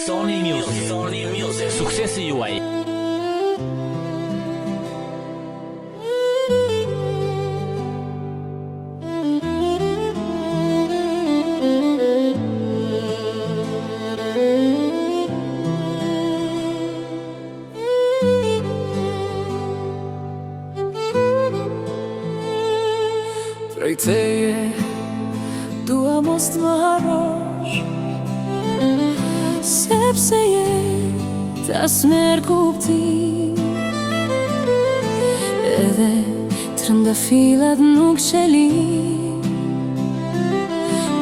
Sony Music. Suksesi juaj. Prej teje dua mos të më harrosh, sepse je tas merë kuptim. Edhe trëndafilat nuk qelin,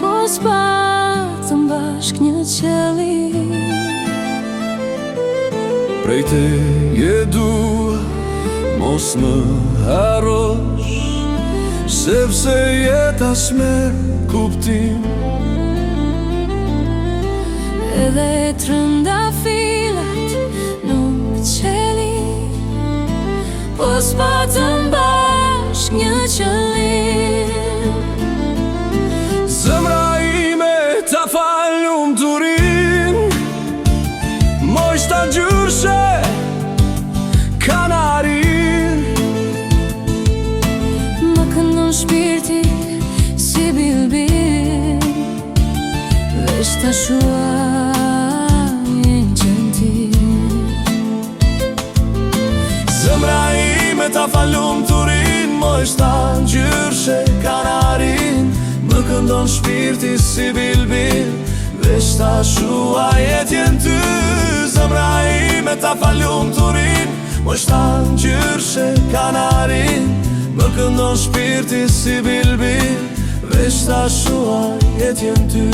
po s'patëm bashk një qëllim. Prej teje dua mos më harrosh, sepse jeta s'merë kuptim. Edhe trëndafilat nuk qelin, po s'patëm bashk një qëllim. Zemra ime ta fal lumturin, moj shta gjyshe kanarin. Shpirti si bilbil, veç ta shuajin gentil. Zemra ime ta fal lumturin, moj shta gjyshe kanarin. Më këndon shpirti si bilbil, veç ta shuajet jen ty. Zemra ime ta fal lumturin, moj shta gjyshe kanarin. Më këndon shpirti si bilbil, veç ta shuajet jen ty.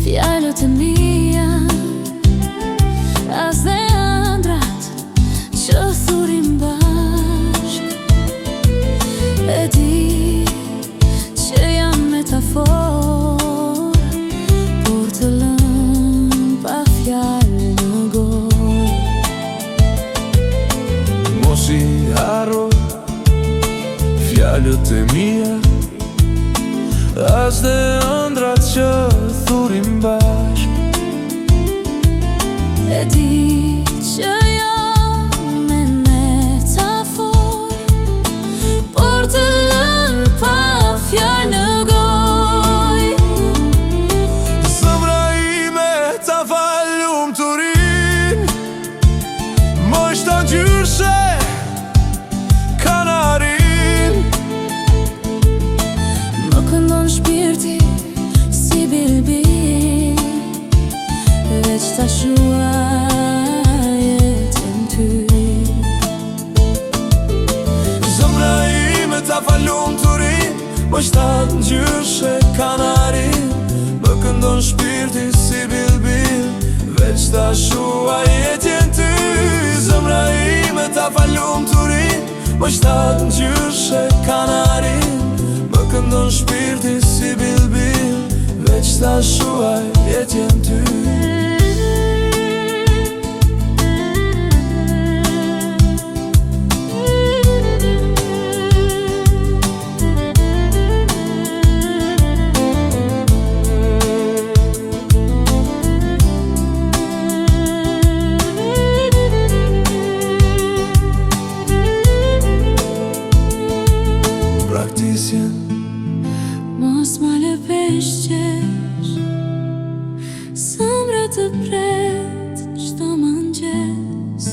Fjalët e mia, as dhe ëndrat që thurim bashk. E di që jam metafor, por të lëm pa fjalë në gojë. Mos i harro fjalët e mia, as dhe ëndrat që thurim bashk. E di që jam me metafor, por të lënë pa fjalë në gojë. Zemra ime ta fal lumturin, moj shta gjyshe kanarin. Më këndon shpirti si bilbil, veç ta shuajet jen ty. Zemra ime ta fal lumturin, moj shta gjyshe kanarin. Më këndon shpirti si bilbil, veç ta shuajet jen ty. Zemra ime ta fal lumturin, moj shta gjyshe kanarin. Më këndon shpirti si bilbil, veç ta shuajet jen ty. Praktisjen Mos ma lëpesh qesh, zemra të pret çdo mëngjes.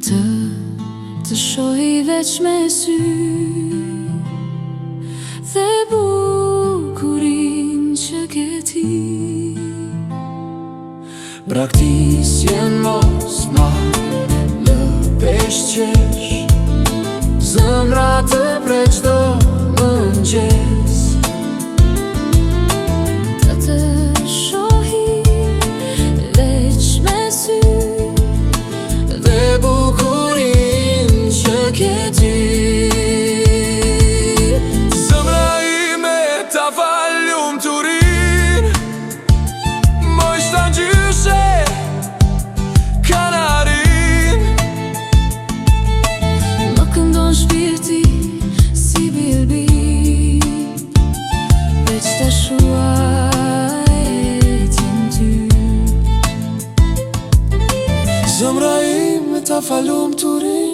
Të shohi veç me sy, dhe bukurin që ke ti. Praktisjen mos ma lëpesh qesh, zemra të pret çdo mëngjes. Të shohi veç me sy, dhe bukur falum të ri.